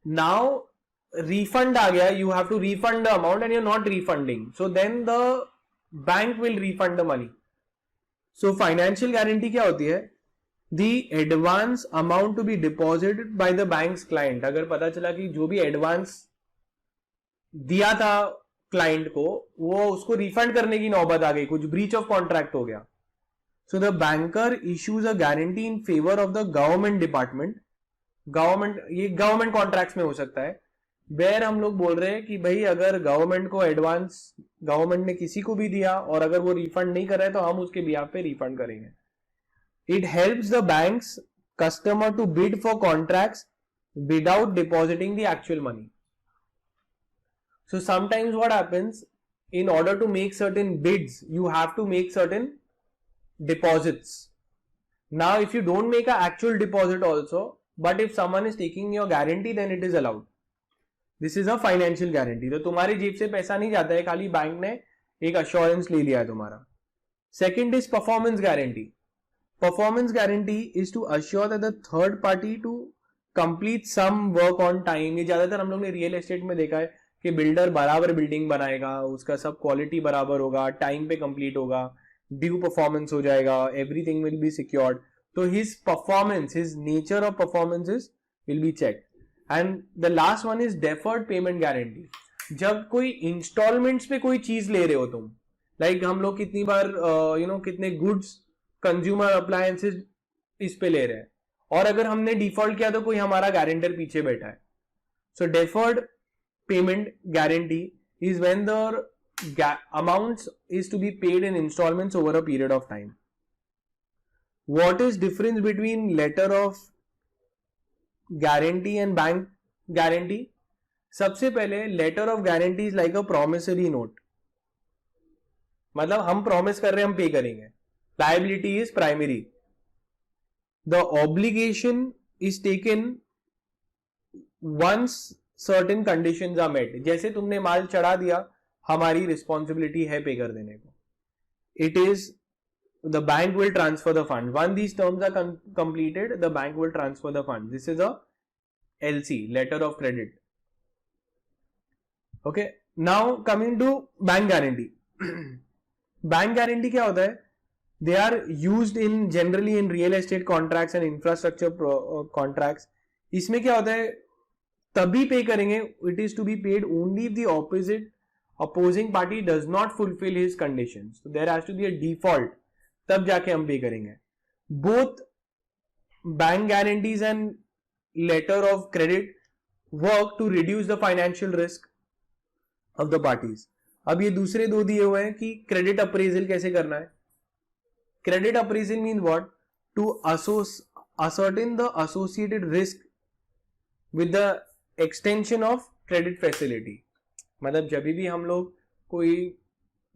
Now refund आ गया, you have to refund the amount and you're not refunding, so then the bank will refund the money. So financial guarantee क्या होती है? The advance amount to be deposited by the bank's client. अगर पता चला कि जो भी एडवांस दिया था क्लाइंट को वो उसको रिफंड करने की नौबत आ गई, कुछ ब्रीच ऑफ कॉन्ट्रैक्ट हो गया, so the banker issues a guarantee in favor of the government department. Government, ये गवर्नमेंट कॉन्ट्रैक्ट्स में हो सकता है, वेयर हम लोग बोल रहे हैं कि भाई अगर गवर्नमेंट को एडवांस गवर्नमेंट ने किसी को भी दिया और अगर वो रिफंड नहीं कर रहा है तो हम उसके बिहाफ पे रिफंड करेंगे। It helps the bank's customer to bid for contracts without depositing the actual money. So sometimes what happens, in order to make certain bids you have to make certain deposits. Now if you don't make an actual deposit also, but if someone is taking your guarantee then it is allowed. This is a financial guarantee. तो तुम्हारी जेब से पैसा नहीं जाता है, खाली बैंक ने एक अश्योरेंस ले लिया है तुम्हारा। Second is performance guarantee. Performance guarantee is to assure that the third party to complete some work on time. ये ज्यादातर हम लोग ने रियल एस्टेट में देखा है कि बिल्डर बराबर बिल्डिंग बनाएगा, उसका सब क्वालिटी बराबर होगा, टाइम पे कंप्लीट होगा, ड्यू परफॉर्मेंस हो जाएगा, एवरीथिंग विल बी सिक्योर्ड। तो his performance, his nature of performances will be check. And the last one is deferred payment guarantee. जब कोई इंस्टॉलमेंट्स पे कोई चीज ले रहे हो तुम, लाइक हम लोग कितनी बार कितने गुड्स, कंज्यूमर अप्लायंसेस इस पे ले रहे हैं और अगर हमने डिफॉल्ट किया तो कोई हमारा गारंटर पीछे बैठा है। सो deferred payment guarantee is when the amounts is to be paid in installments over a period of time. What is difference between letter of guarantee and bank guarantee? सबसे पहले letter of guarantee is like a promissory note. मतलब हम promise कर रहे हैं हम पे करेंगे. Liability is primary. The obligation is taken once certain conditions are met. जैसे तुमने माल चढ़ा दिया, हमारी रिस्पॉन्सिबिलिटी है पे कर देने को। It is the bank will transfer the fund one these terms are completed, the bank will transfer the fund. This is a LC, letter of credit. Okay, now coming to bank guarantee. Bank guarantee क्या होता है? They are used in generally in real estate contracts and infrastructure contracts. इसमें क्या होता है? तभी पे करेंगे, it is to be paid only if the opposing party does not fulfil his conditions. So there has to be a default, तब जाके हम पे करेंगे। Both bank guarantees and letter of credit work to reduce the financial risk of the parties. अब ये दूसरे दो दिए हुए हैं कि क्रेडिट अप्रेजल कैसे करना है। Credit appraisal mean what? To ascertain the associated risk with the extension of credit facility. मतलब जब भी हम लोग कोई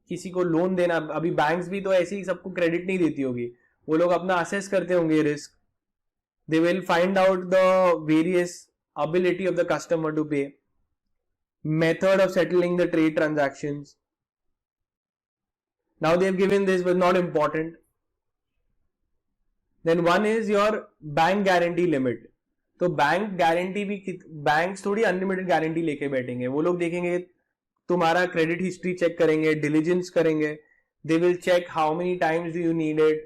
किसी को लोन देना, अभी बैंक्स भी तो ऐसे ही सबको क्रेडिट नहीं देती होगी, वो लोग अपना असेस करते होंगे risk. They will find out the various ability of the customer to pay, method of settling the trade transactions. Now they have given this but not important, then one is your bank guarantee limit. तो बैंक गारंटी भी, बैंक्स थोड़ी अनलिमिटेड गारंटी लेके बैठेंगे. वो लोग देखेंगे तुम्हारा क्रेडिट हिस्ट्री चेक करेंगे, डिलीजेंस करेंगे. They will check how many times do you need it,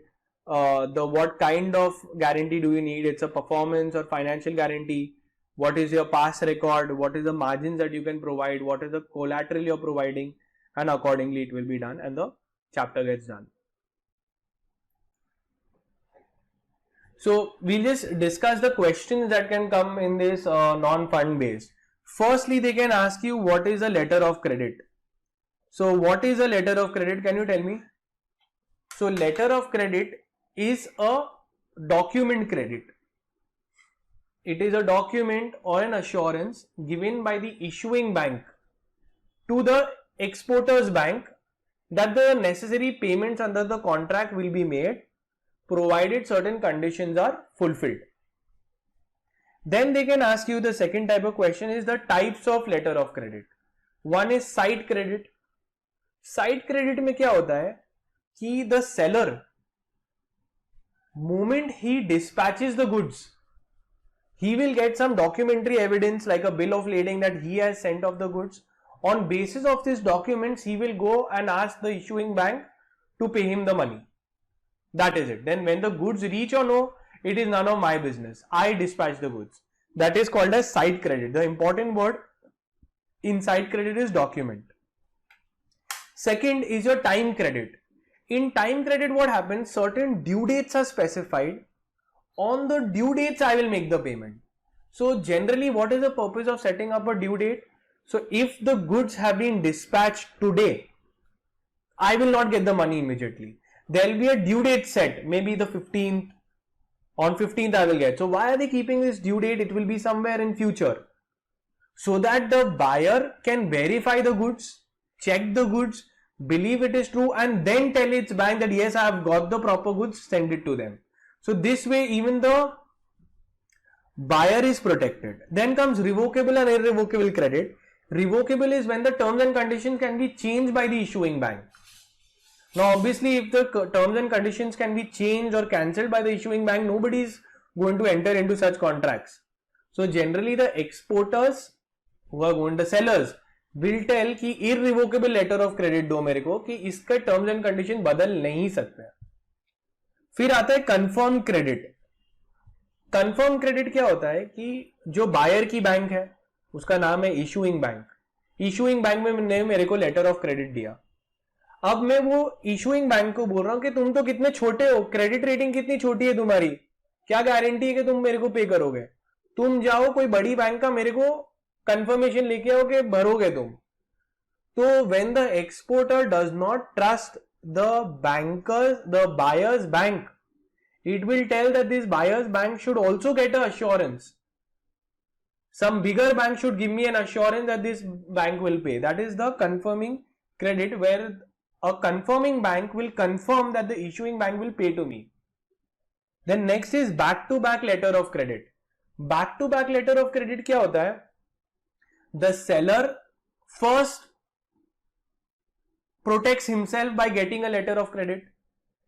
the what kind of guarantee do you need, it's a performance or financial guarantee, what is your past record, what is the margins that you can provide, what is the collateral you're providing, and accordingly it will be done and the chapter gets done. So we'll just discuss the questions that can come in this non-fund based. Firstly, they can ask you what is a letter of credit. So what is a letter of credit, can you tell me? So letter of credit is a document credit. It is a document or an assurance given by the issuing bank to the exporter's bank that the necessary payments under the contract will be made provided certain conditions are fulfilled. Then they can ask you the second type of question is the types of letter of credit. One is side credit. Side credit में क्या होता है कि the seller moment he dispatches the goods, he will get some documentary evidence like a bill of lading that he has sent off the goods. On basis of these documents, he will go and ask the issuing bank to pay him the money. That is it. Then when the goods reach or no, it is none of my business. I dispatch the goods. That is called as side credit. The important word in side credit is document. Second is your time credit. In time credit, what happens? Certain due dates are specified. On the due dates, I will make the payment. So generally, what is the purpose of setting up a due date? So if the goods have been dispatched today, I will not get the money immediately. There will be a due date set, maybe the 15th. On 15th, I will get. So why are they keeping this due date? It will be somewhere in future. So that the buyer can verify the goods, check the goods, believe it is true, and then tell its bank that yes, I have got the proper goods, send it to them. So this way even the buyer is protected. Then comes revocable and irrevocable credit. Revocable is when the terms and conditions can be changed by the issuing bank. Now obviously if the terms and conditions can be changed or cancelled by the issuing bank, nobody is going to enter into such contracts. So generally the exporters who are going, the sellers will tell कि irrevocable letter of credit दो मेरे को कि इसका terms and condition बदल नहीं सकते. फिर आता है confirm credit. Confirm credit क्या होता है कि जो buyer की बैंक है उसका नाम है issuing bank. Issuing bank में मेरे को letter of credit दिया. अब मैं वो issuing bank को बोल रहा हूं कि तुम तो कितने छोटे हो, credit rating कितनी छोटी है तुम्हारी, क्या गारंटी है कि तुम मेरे को पे करोगे. तुम जाओ कोई बड़ी बैंक का मेरे को कंफर्मेशन लेके आओ कि भरोगे तुम. तो when the exporter does not trust the buyer's bank, it will tell that this buyer's bank should also get an assurance. Some bigger bank should give me an assurance that this bank will pay. That is the confirming credit, where a confirming bank will confirm that the issuing bank will pay to me. Then next is back-to-back letter of credit. Back-to-back letter of credit क्या होता है? The seller first protects himself by getting a letter of credit.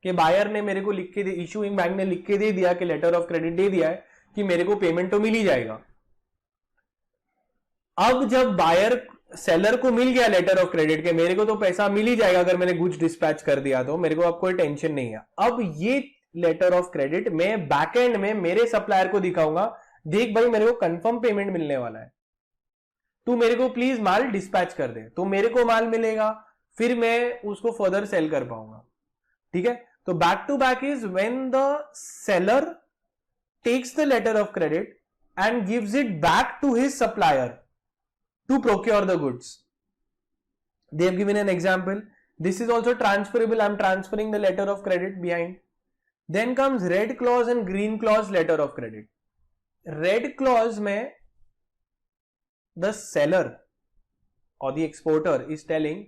कि बायर ने मेरे को लिख के दे, इशूइंग बैंक ने लिख के दे दिया कि लेटर ऑफ क्रेडिट दे दिया है कि मेरे को पेमेंट तो मिल ही जाएगा. अब जब बायर सेलर को मिल गया लेटर ऑफ क्रेडिट के मेरे को तो पैसा मिल ही जाएगा अगर मैंने गुड्स डिस्पैच कर दिया तो मेरे को अब कोई टेंशन नहीं है. अब ये लेटर ऑफ क्रेडिट मैं बैकएंड में मेरे सप्लायर को दिखाऊंगा, देख भाई मेरे को कंफर्म पेमेंट मिलने वाला है, तू मेरे को प्लीज माल डिस्पैच कर दे. तो मेरे को माल मिलेगा, फिर मैं उसको फर्दर सेल कर पाऊंगा. ठीक है. तो back to back is when the seller takes the letter of credit and gives it back to his supplier to procure the goods. They have given an example. This is also transferable. I am transferring the letter of credit behind. Then comes red clause and green clause letter of credit. Red clause में the seller or the exporter is telling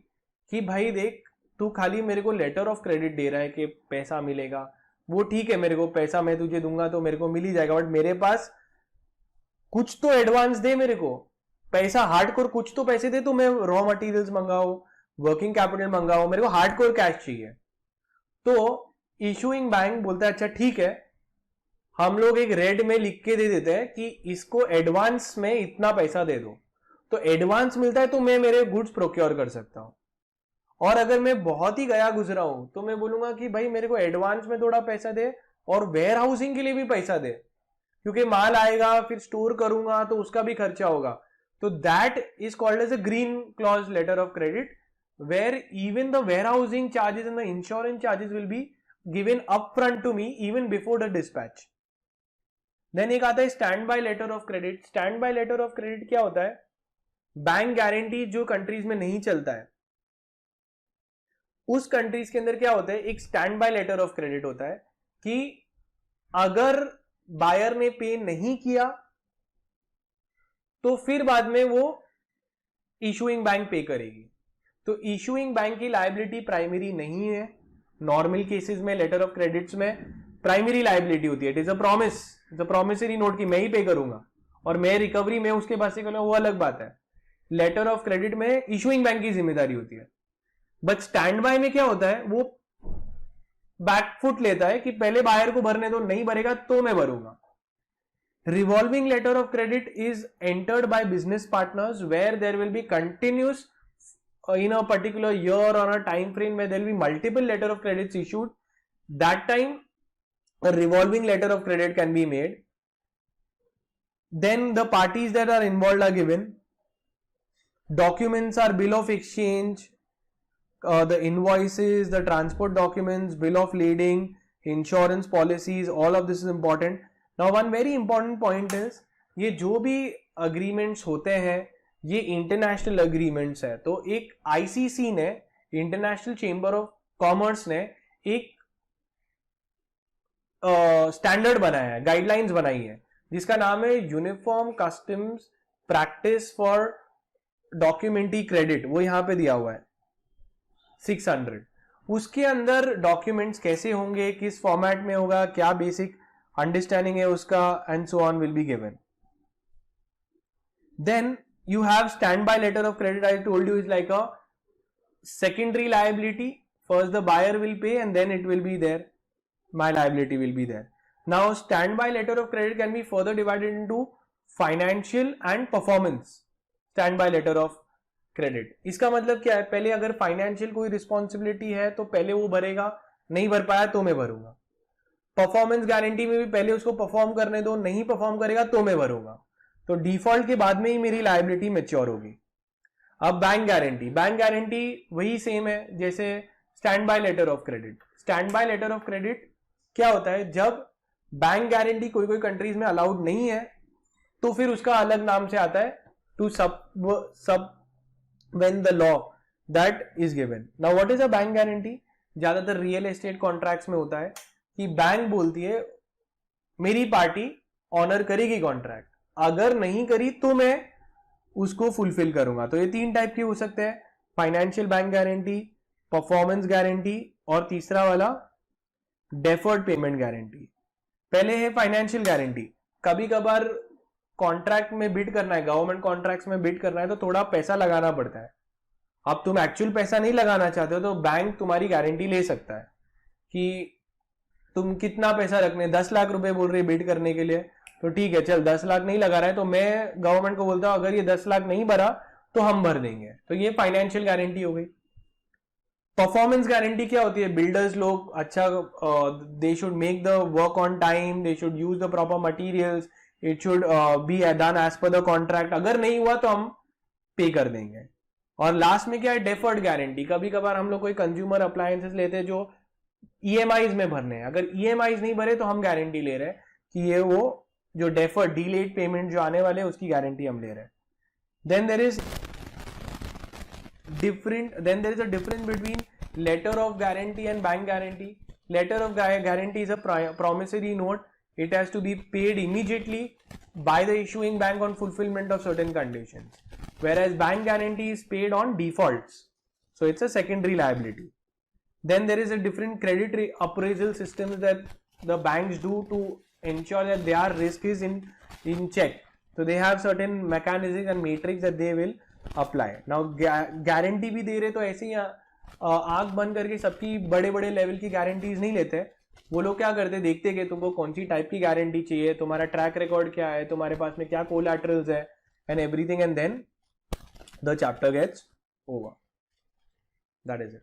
कि भाई देख तू खाली मेरे को लेटर ऑफ क्रेडिट दे रहा है कि पैसा मिलेगा, वो ठीक है, मेरे को पैसा मैं तुझे दूंगा तो मेरे को मिल ही जाएगा, बट मेरे पास कुछ तो एडवांस दे, मेरे को पैसा हार्डकोर कुछ तो पैसे दे, तो मैं रॉ मटेरियल्स मंगाओ, वर्किंग कैपिटल मंगाओ, मेरे को हार्डकोर कैश चाहिए. तो इशूइंग बैंक बोलता है अच्छा ठीक है, हम लोग एक रेड में लिख के दे देते हैं कि इसको एडवांस में इतना पैसा दे दो, तो एडवांस मिलता है तो मैं मेरे गुड्स प्रोक्योर कर सकता हूं। और अगर मैं बहुत ही गया गुजरा हूं तो मैं बोलूंगा कि भाई मेरे को एडवांस में थोड़ा पैसा दे और वेयर हाउसिंग के लिए भी पैसा दे, क्योंकि माल आएगा फिर स्टोर करूंगा तो उसका भी खर्चा होगा। तो that is called as a green clause letter of credit, where even the warehousing charges and the insurance charges will be given upfront to me even before the dispatch. Then एक आता है stand by letter of credit. Stand by letter of credit क्या होता है? बैंक गारंटी जो कंट्रीज में नहीं चलता है, उस कंट्रीज के अंदर क्या होता है, एक stand by letter of credit होता है कि अगर बायर ने पे नहीं किया तो फिर बाद में वो इशूइंग बैंक पे करेगी। तो इशूइंग बैंक की लायबिलिटी प्राइमरी नहीं है। नॉर्मल केसेस में लेटर ऑफ क्रेडिट्स में प्राइमरी लायबिलिटी होती है, it is a promise, it's a promissory note कि मैं ही पे करूंगा और मैं रिकवरी में उसके पास से करूंगा, वो अलग बात है। लेटर ऑफ क्रेडिट में इशूइंग बैंक की जिम्मेदारी होती है। बट स्टैंड बाय में क्या होता है, वो बैकफुट लेता है कि पहले बायर को भरने दो, नहीं भरेगा तो मैं भरूंगा। Revolving letter of credit is entered by business partners where there will be continuous in a particular year or a time frame where there will be multiple letter of credits issued. That time a revolving letter of credit can be made. Then the parties that are involved are given. Documents are bill of exchange, the invoices, the transport documents, bill of lading, insurance policies, all of this is important. Now one very important point is, ये जो भी agreements होते हैं ये इंटरनेशनल अग्रीमेंट्स है। तो एक आईसीसी ने, इंटरनेशनल चेंबर ऑफ कॉमर्स ने एक स्टैंडर्ड बनाया है, गाइडलाइंस बनाई है, जिसका नाम है uniform customs practice for documentary credit. वो यहां पे दिया हुआ है 600। उसके अंदर डॉक्यूमेंट्स कैसे होंगे, किस फॉर्मेट में होगा, क्या बेसिक अंडरस्टैंडिंग है उसका, and so on will be given. Then you have standby letter of credit, I told you, is like a secondary liability. First the buyer will pay and then it will be there, my liability will be there. Now standby letter of credit can be further divided into financial and performance standby letter of credit. इसका मतलब क्या है, पहले अगर फाइनेंशियल कोई रिस्पॉन्सिबिलिटी है तो पहले वो भरेगा, नहीं भर पाया तो मैं भरूंगा। परफॉर्मेंस गारंटी में भी पहले उसको परफॉर्म करने दो, नहीं परफॉर्म करेगा तो मैं भरूंगा। तो डिफॉल्ट के बाद में ही मेरी लायबिलिटी मैच्योर होगी। अब बैंक गारंटी, बैंक गारंटी वही सेम है जैसे stand by letter of credit. Stand by letter of credit क्या होता है, जब बैंक गारंटी कोई कोई कंट्रीज में अलाउड नहीं है तो फिर उसका अलग नाम से आता है टू सब when the law that is given. Now what is a bank guarantee? ज्यादातर रियल एस्टेट कॉन्ट्रैक्ट्स में होता है कि बैंक बोलती है मेरी पार्टी ऑनर करेगी कॉन्ट्रैक्ट, अगर नहीं करी तो मैं उसको फुलफिल करूंगा। तो ये 3 टाइप के हो सकते हैं, financial bank guarantee, performance guarantee और तीसरा वाला डेफर्ड पेमेंट गारंटी। पहले है फाइनेंशियल गारंटी। कभी कभार कॉन्ट्रैक्ट में बिड करना है, गवर्नमेंट कॉन्ट्रैक्ट्स में बिड करना है तो थोड़ा पैसा लगाना पड़ता है। अब तुम एक्चुअल पैसा नहीं लगाना चाहते हो तो बैंक तुम्हारी गारंटी ले सकता है कि तुम कितना पैसा रखने, 10 लाख रुपए बोल रहे बिड करने के लिए, तो ठीक है चल 10 लाख नहीं लगा रहा है तो मैं गवर्नमेंट को बोलता हूं अगर ये 10 लाख नहीं भरा तो हम भर देंगे। तो ये फाइनेंशियल गारंटी हो गई। परफॉर्मेंस गारंटी क्या होती है, बिल्डर्स लोग अच्छा, they should make the work on time, they should use the proper materials, it should be done as per the contract, अगर नहीं हुआ तो हम पे कर देंगे। और लास्ट में क्या है, डेफर्ड गारंटी। कभी कभार हम लोग कोई कंज्यूमर अप्लायंसेस लेते हैं जो ईएमआईज में भरने हैं, अगर ईएमआईज नहीं भरे तो हम गारंटी ले रहे हैं कि ये वो जो डेफर्ड डिलेड पेमेंट जो आने वाले उसकी गारंटी हम ले रहे हैं। Then there is a difference between letter of guarantee and bank guarantee. Letter of guarantee is a promissory note, it has to be paid immediately by the issuing bank on fulfillment of certain conditions, whereas bank guarantee is paid on defaults, so it's a secondary liability. Then there is a different credit appraisal systems that the banks do to ensure that their risk is in check. So they have certain mechanisms and matrix that they will apply. Now guarantee भी दे रहे तो ऐसे ही आंख बंद करके सबकी बड़े बड़े लेवल की गारंटीज नहीं लेते, वो लोग क्या करते, देखते कि तुमको कौन सी टाइप की गारंटी चाहिए, तुम्हारा ट्रैक रिकॉर्ड क्या है, तुम्हारे पास में क्या कोलैटरल्स है and everything, and then the chapter gets over. That is it.